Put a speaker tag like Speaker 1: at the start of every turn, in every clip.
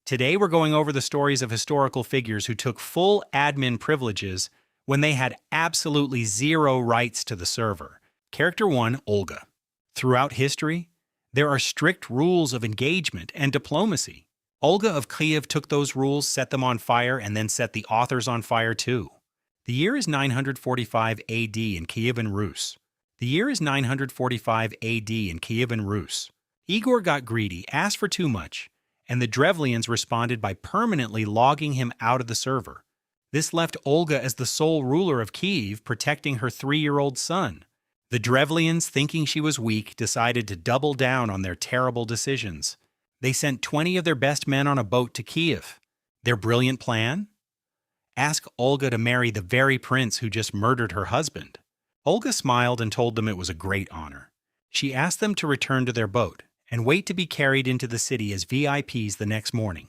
Speaker 1: Today we're going over the stories of historical figures who took full admin privileges when they had absolutely zero rights to the server. Character 1, Olga. Throughout history, there are strict rules of engagement and diplomacy. Olga of Kyiv took those rules, set them on fire, and then set the authors on fire too. The year is 945 AD in Kievan Rus. The year is 945 AD in Kievan Rus. Igor got greedy, asked for too much, and the Drevlians responded by permanently logging him out of the server. This left Olga as the sole ruler of Kyiv, protecting her 3-year-old son. The Drevlians, thinking she was weak, decided to double down on their terrible decisions. They sent 20 of their best men on a boat to Kyiv. Their brilliant plan? Ask Olga to marry the very prince who just murdered her husband. Olga smiled and told them it was a great honor. She asked them to return to their boat and wait to be carried into the city as VIPs the next morning.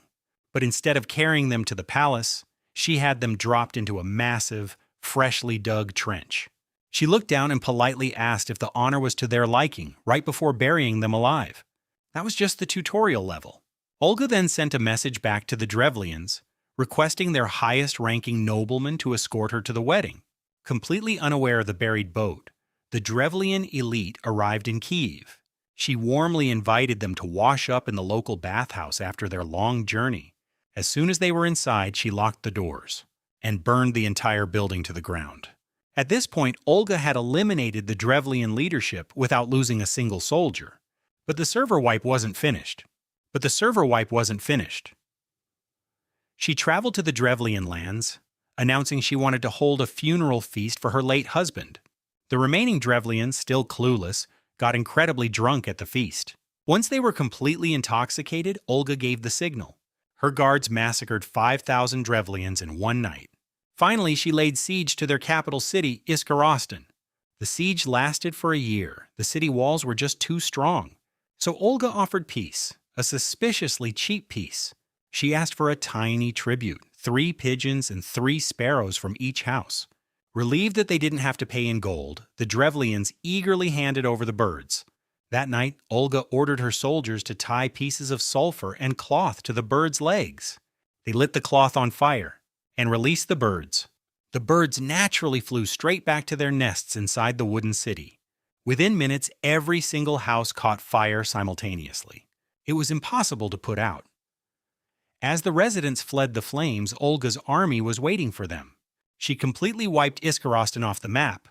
Speaker 1: But instead of carrying them to the palace, she had them dropped into a massive, freshly dug trench. She looked down and politely asked if the honor was to their liking right before burying them alive. That was just the tutorial level. Olga then sent a message back to the Drevlians, requesting their highest-ranking nobleman to escort her to the wedding. Completely unaware of the buried boat, the Drevlian elite arrived in Kyiv. She warmly invited them to wash up in the local bathhouse after their long journey. As soon as they were inside, she locked the doors and burned the entire building to the ground. At this point, Olga had eliminated the Drevlian leadership without losing a single soldier. But the server wipe wasn't finished. She traveled to the Drevlian lands, announcing she wanted to hold a funeral feast for her late husband. The remaining Drevlians, still clueless, got incredibly drunk at the feast. Once they were completely intoxicated, Olga gave the signal. Her guards massacred 5,000 Drevlians in one night. Finally, she laid siege to their capital city, Iskarostan. The siege lasted for a year. The city walls were just too strong. So Olga offered peace, a suspiciously cheap peace. She asked for a tiny tribute, 3 pigeons and 3 sparrows from each house. Relieved that they didn't have to pay in gold, the Drevlians eagerly handed over the birds. That night, Olga ordered her soldiers to tie pieces of sulfur and cloth to the birds' legs. They lit the cloth on fire and released the birds. The birds naturally flew straight back to their nests inside the wooden city. Within minutes, every single house caught fire simultaneously. It was impossible to put out. As the residents fled the flames, Olga's army was waiting for them. She completely wiped Iskarostan off the map.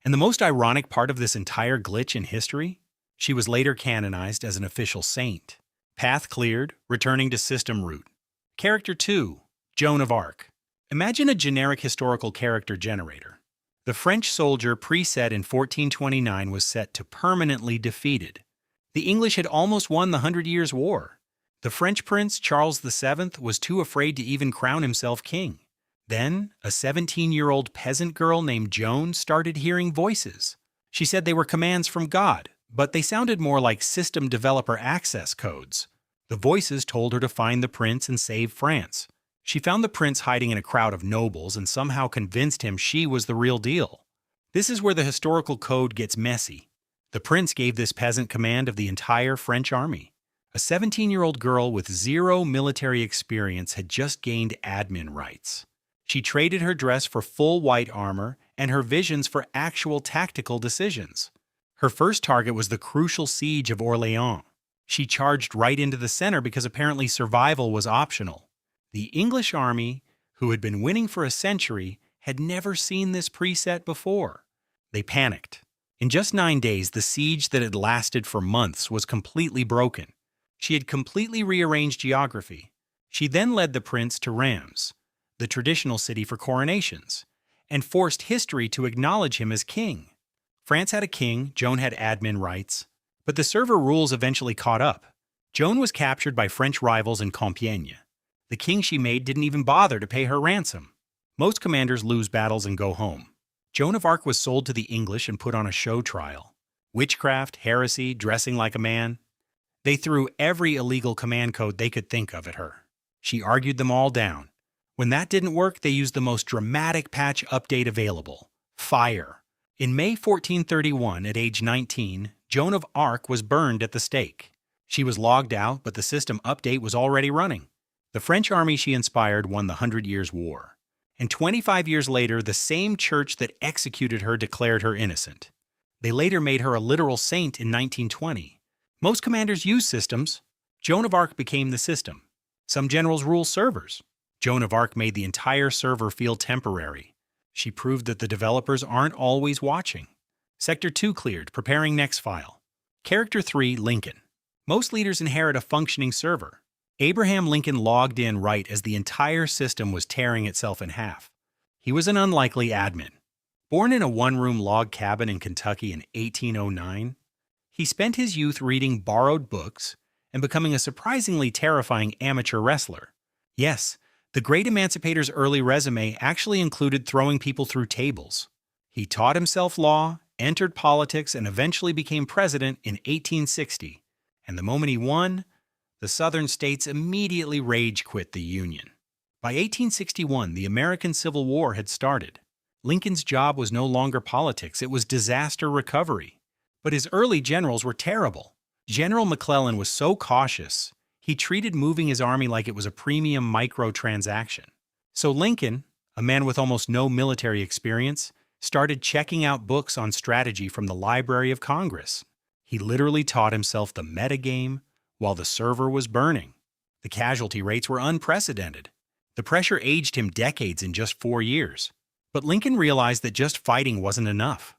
Speaker 1: And the most ironic part of this entire glitch in history? She was later canonized as an official saint. Path cleared, returning to system root. Character 2, Joan of Arc. Imagine a generic historical character generator. The French soldier preset in 1429 was set to permanently defeated. The English had almost won the 100 Years' War. The French prince, Charles VII, was too afraid to even crown himself king. Then, a 17-year-old peasant girl named Joan started hearing voices. She said they were commands from God, but they sounded more like system developer access codes. The voices told her to find the prince and save France. She found the prince hiding in a crowd of nobles and somehow convinced him she was the real deal. This is where the historical code gets messy. The prince gave this peasant command of the entire French army. A 17-year-old girl with 0 military experience had just gained admin rights. She traded her dress for full white armor and her visions for actual tactical decisions. Her first target was the crucial siege of Orleans. She charged right into the center because apparently survival was optional. The English army, who had been winning for a century, had never seen this preset before. They panicked. In just 9 days, the siege that had lasted for months was completely broken. She had completely rearranged geography. She then led the prince to Reims, the traditional city for coronations, and forced history to acknowledge him as king. France had a king, Joan had admin rights, but the server rules eventually caught up. Joan was captured by French rivals in Compiègne. The king she made didn't even bother to pay her ransom. Most commanders lose battles and go home. Joan of Arc was sold to the English and put on a show trial. Witchcraft, heresy, dressing like a man. They threw every illegal command code they could think of at her. She argued them all down. When that didn't work, they used the most dramatic patch update available: fire. In May 1431, at age 19, Joan of Arc was burned at the stake. She was logged out, but the system update was already running. The French army she inspired won the Hundred Years' War. And 25 years later, the same church that executed her declared her innocent. They later made her a literal saint in 1920. Most commanders use systems. Joan of Arc became the system. Some generals rule servers. Joan of Arc made the entire server feel temporary. She proved that the developers aren't always watching. Sector 2 cleared, preparing next file. Character 3, Lincoln. Most leaders inherit a functioning server. Abraham Lincoln logged in right as the entire system was tearing itself in half. He was an unlikely admin. Born in a one-room log cabin in Kentucky in 1809, he spent his youth reading borrowed books and becoming a surprisingly terrifying amateur wrestler. Yes, the great emancipator's early resume actually included throwing people through tables. He taught himself law, entered politics, and eventually became president in 1860. And the moment he won, the Southern states immediately rage-quit the Union. By 1861, the American Civil War had started. Lincoln's job was no longer politics, it was disaster recovery. But his early generals were terrible. General McClellan was so cautious, he treated moving his army like it was a premium microtransaction. So Lincoln, a man with almost no military experience, started checking out books on strategy from the Library of Congress. He literally taught himself the metagame while the server was burning. The casualty rates were unprecedented. The pressure aged him decades in just 4 years. But Lincoln realized that just fighting wasn't enough.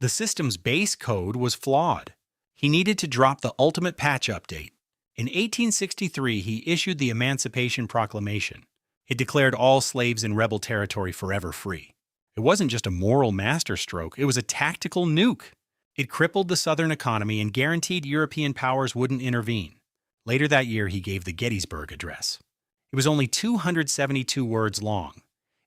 Speaker 1: The system's base code was flawed. He needed to drop the ultimate patch update. In 1863, he issued the Emancipation Proclamation. It declared all slaves in rebel territory forever free. It wasn't just a moral masterstroke, it was a tactical nuke. It crippled the Southern economy and guaranteed European powers wouldn't intervene. Later that year, he gave the Gettysburg Address. It was only 272 words long.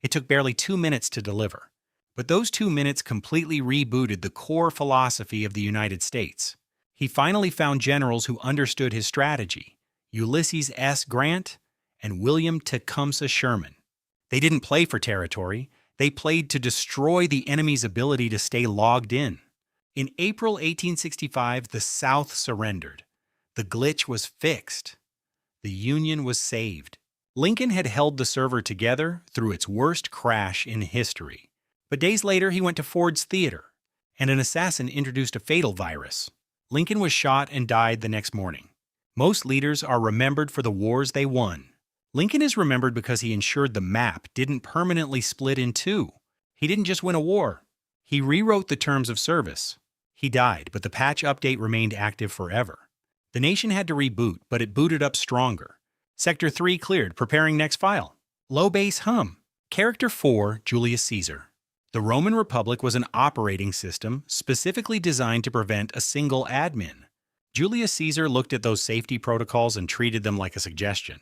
Speaker 1: It took barely 2 minutes to deliver. But those 2 minutes completely rebooted the core philosophy of the United States. He finally found generals who understood his strategy, Ulysses S. Grant and William Tecumseh Sherman. They didn't play for territory, they played to destroy the enemy's ability to stay logged in. In April 1865, the South surrendered. The glitch was fixed. The Union was saved. Lincoln had held the server together through its worst crash in history. But days later, he went to Ford's Theater, and an assassin introduced a fatal virus. Lincoln was shot and died the next morning. Most leaders are remembered for the wars they won. Lincoln is remembered because he ensured the map didn't permanently split in two. He didn't just win a war. He rewrote the terms of service. He died, but the patch update remained active forever. The nation had to reboot, but it booted up stronger. Sector 3 cleared, preparing next file. Low base hum. Character 4, Julius Caesar. The Roman Republic was an operating system specifically designed to prevent a single admin. Julius Caesar looked at those safety protocols and treated them like a suggestion.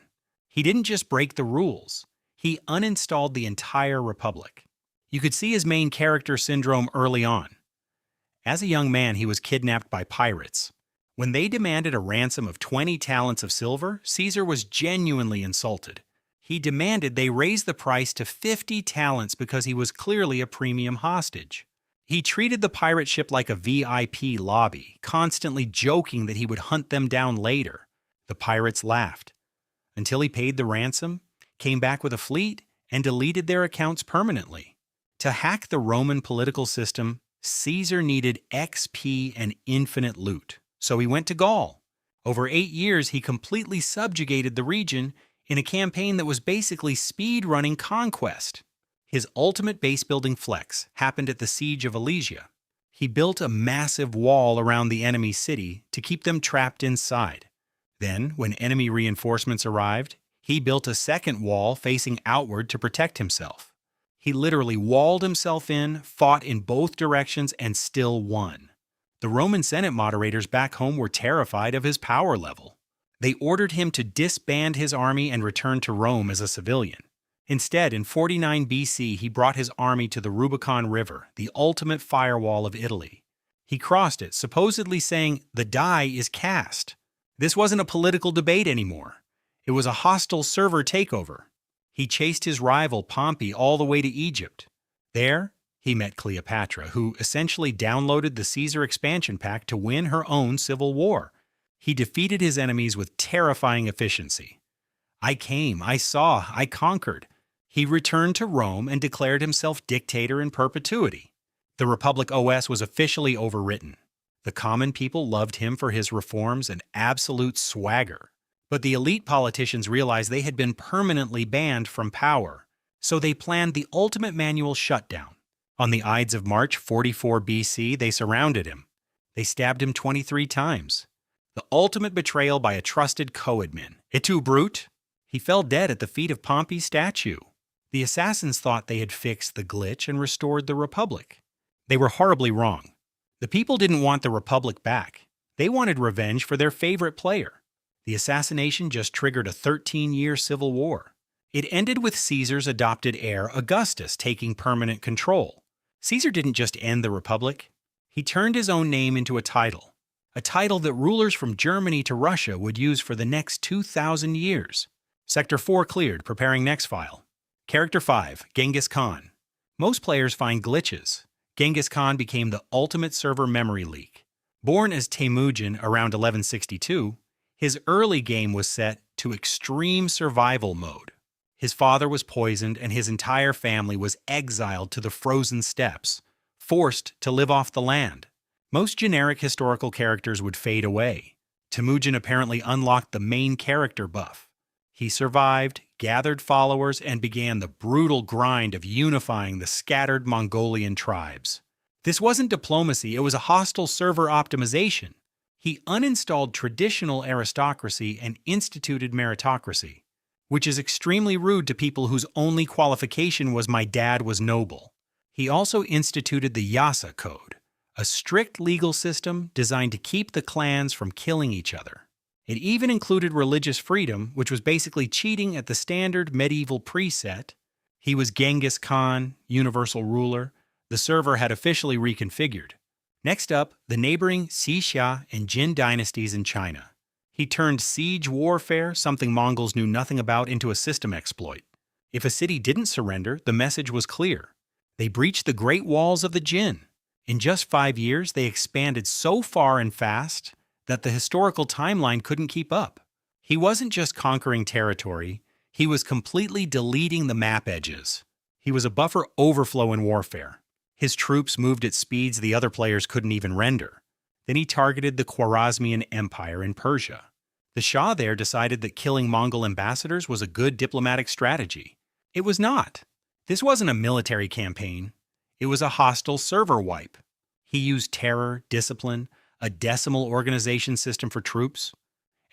Speaker 1: He didn't just break the rules, he uninstalled the entire republic. You could see his main character syndrome early on. As a young man, he was kidnapped by pirates. When they demanded a ransom of 20 talents of silver, Caesar was genuinely insulted. He demanded they raise the price to 50 talents because he was clearly a premium hostage. He treated the pirate ship like a VIP lobby, constantly joking that he would hunt them down later. The pirates laughed. Until he paid the ransom, came back with a fleet, and deleted their accounts permanently. To hack the Roman political system, Caesar needed XP and infinite loot. So he went to Gaul. Over 8 years, he completely subjugated the region in a campaign that was basically speed-running conquest. His ultimate base-building flex happened at the Siege of Alesia. He built a massive wall around the enemy city to keep them trapped inside. Then, when enemy reinforcements arrived, he built a second wall facing outward to protect himself. He literally walled himself in, fought in both directions, and still won. The Roman Senate moderators back home were terrified of his power level. They ordered him to disband his army and return to Rome as a civilian. Instead, in 49 BC, he brought his army to the Rubicon River, the ultimate firewall of Italy. He crossed it, supposedly saying, "The die is cast." This wasn't a political debate anymore. It was a hostile server takeover. He chased his rival Pompey all the way to Egypt. There, he met Cleopatra, who essentially downloaded the Caesar expansion pack to win her own civil war. He defeated his enemies with terrifying efficiency. I came, I saw, I conquered. He returned to Rome and declared himself dictator in perpetuity. The Republic OS was officially overwritten. The common people loved him for his reforms and absolute swagger. But the elite politicians realized they had been permanently banned from power, so they planned the ultimate manual shutdown. On the Ides of March 44 BC, they surrounded him. They stabbed him 23 times. The ultimate betrayal by a trusted co-admin. Et tu, Brute? He fell dead at the feet of Pompey's statue. The assassins thought they had fixed the glitch and restored the Republic. They were horribly wrong. The people didn't want the Republic back. They wanted revenge for their favorite player. The assassination just triggered a 13-year civil war. It ended with Caesar's adopted heir, Augustus, taking permanent control. Caesar didn't just end the Republic. He turned his own name into a title that rulers from Germany to Russia would use for the next 2,000 years. Sector 4 cleared, preparing next file. Character 5, Genghis Khan. Most players find glitches. Genghis Khan became the ultimate server memory leak. Born as Temujin around 1162, his early game was set to extreme survival mode. His father was poisoned and his entire family was exiled to the frozen steppes, forced to live off the land. Most generic historical characters would fade away. Temujin apparently unlocked the main character buff. He survived, gathered followers, and began the brutal grind of unifying the scattered Mongolian tribes. This wasn't diplomacy, it was a hostile server optimization. He uninstalled traditional aristocracy and instituted meritocracy, which is extremely rude to people whose only qualification was "my dad was noble." He also instituted the Yasa Code, a strict legal system designed to keep the clans from killing each other. It even included religious freedom, which was basically cheating at the standard medieval preset. He was Genghis Khan, universal ruler. The server had officially reconfigured. Next up, the neighboring Xia and Jin dynasties in China. He turned siege warfare, something Mongols knew nothing about, into a system exploit. If a city didn't surrender, the message was clear. They breached the Great Walls of the Jin. In just 5 years, they expanded so far and fast that the historical timeline couldn't keep up. He wasn't just conquering territory, he was completely deleting the map edges. He was a buffer overflow in warfare. His troops moved at speeds the other players couldn't even render. Then he targeted the Khwarezmian Empire in Persia. The Shah there decided that killing Mongol ambassadors was a good diplomatic strategy. It was not. This wasn't a military campaign. It was a hostile server wipe. He used terror, discipline, a decimal organization system for troops,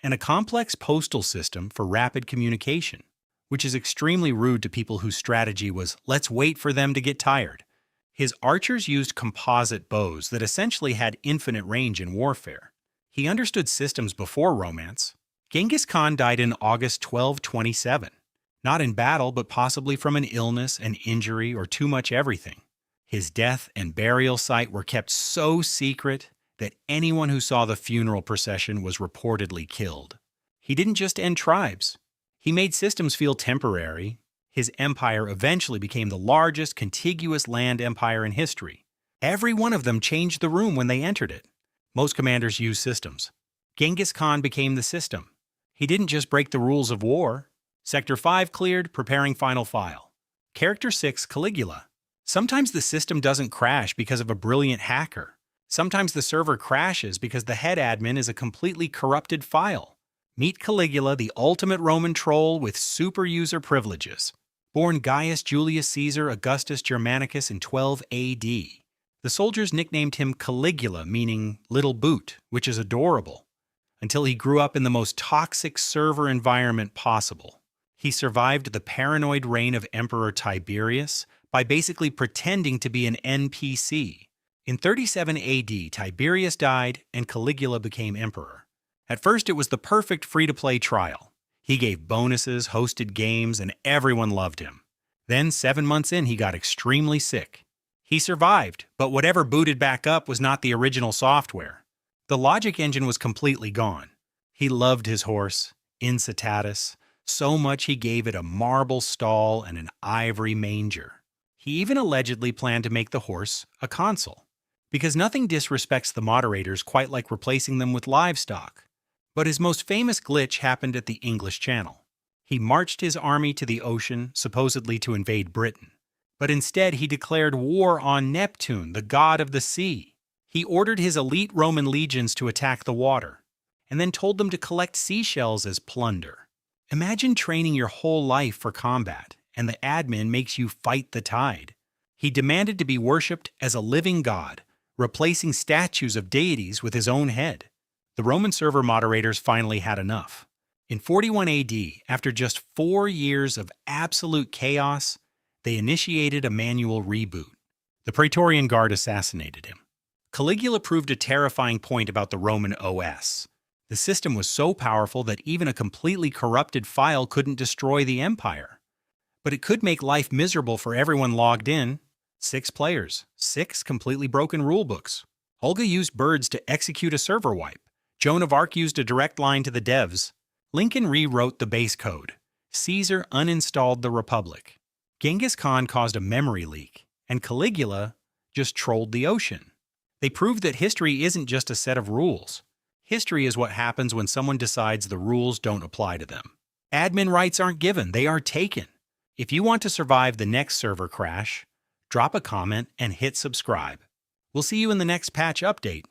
Speaker 1: and a complex postal system for rapid communication, which is extremely rude to people whose strategy was, let's wait for them to get tired. His archers used composite bows that essentially had infinite range in warfare. He understood systems before romance. Genghis Khan died in August 1227, not in battle but possibly from an illness, an injury, or too much everything. His death and burial site were kept so secret that anyone who saw the funeral procession was reportedly killed. He didn't just end tribes. He made systems feel temporary. His empire eventually became the largest contiguous land empire in history. Every one of them changed the room when they entered it. Most commanders use systems. Genghis Khan became the system. He didn't just break the rules of war. Sector 5 cleared, preparing final file. Character 6, Caligula. Sometimes the system doesn't crash because of a brilliant hacker. Sometimes the server crashes because the head admin is a completely corrupted file. Meet Caligula, the ultimate Roman troll with super user privileges. Born Gaius Julius Caesar Augustus Germanicus in 12 AD. The soldiers nicknamed him Caligula, meaning little boot, which is adorable, until he grew up in the most toxic server environment possible. He survived the paranoid reign of Emperor Tiberius by basically pretending to be an NPC. In 37 AD, Tiberius died and Caligula became emperor. At first, it was the perfect free-to-play trial. He gave bonuses, hosted games, and everyone loved him. Then, 7 months in, he got extremely sick. He survived, but whatever booted back up was not the original software. The logic engine was completely gone. He loved his horse, Incitatus, so much he gave it a marble stall and an ivory manger. He even allegedly planned to make the horse a consul, because nothing disrespects the moderators quite like replacing them with livestock. But his most famous glitch happened at the English Channel. He marched his army to the ocean, supposedly to invade Britain. But instead, he declared war on Neptune, the god of the sea. He ordered his elite Roman legions to attack the water, and then told them to collect seashells as plunder. Imagine training your whole life for combat, and the admin makes you fight the tide. He demanded to be worshipped as a living god, replacing statues of deities with his own head. The Roman server moderators finally had enough. In 41 AD, after just 4 years of absolute chaos, they initiated a manual reboot. The Praetorian Guard assassinated him. Caligula proved a terrifying point about the Roman OS. The system was so powerful that even a completely corrupted file couldn't destroy the empire. But it could make life miserable for everyone logged in. 6 players, 6 completely broken rulebooks. Olga used birds to execute a server wipe. Joan of Arc used a direct line to the devs. Lincoln rewrote the base code. Caesar uninstalled the Republic. Genghis Khan caused a memory leak, and Caligula just trolled the ocean. They proved that history isn't just a set of rules. History is what happens when someone decides the rules don't apply to them. Admin rights aren't given, they are taken. If you want to survive the next server crash, drop a comment and hit subscribe. We'll see you in the next patch update.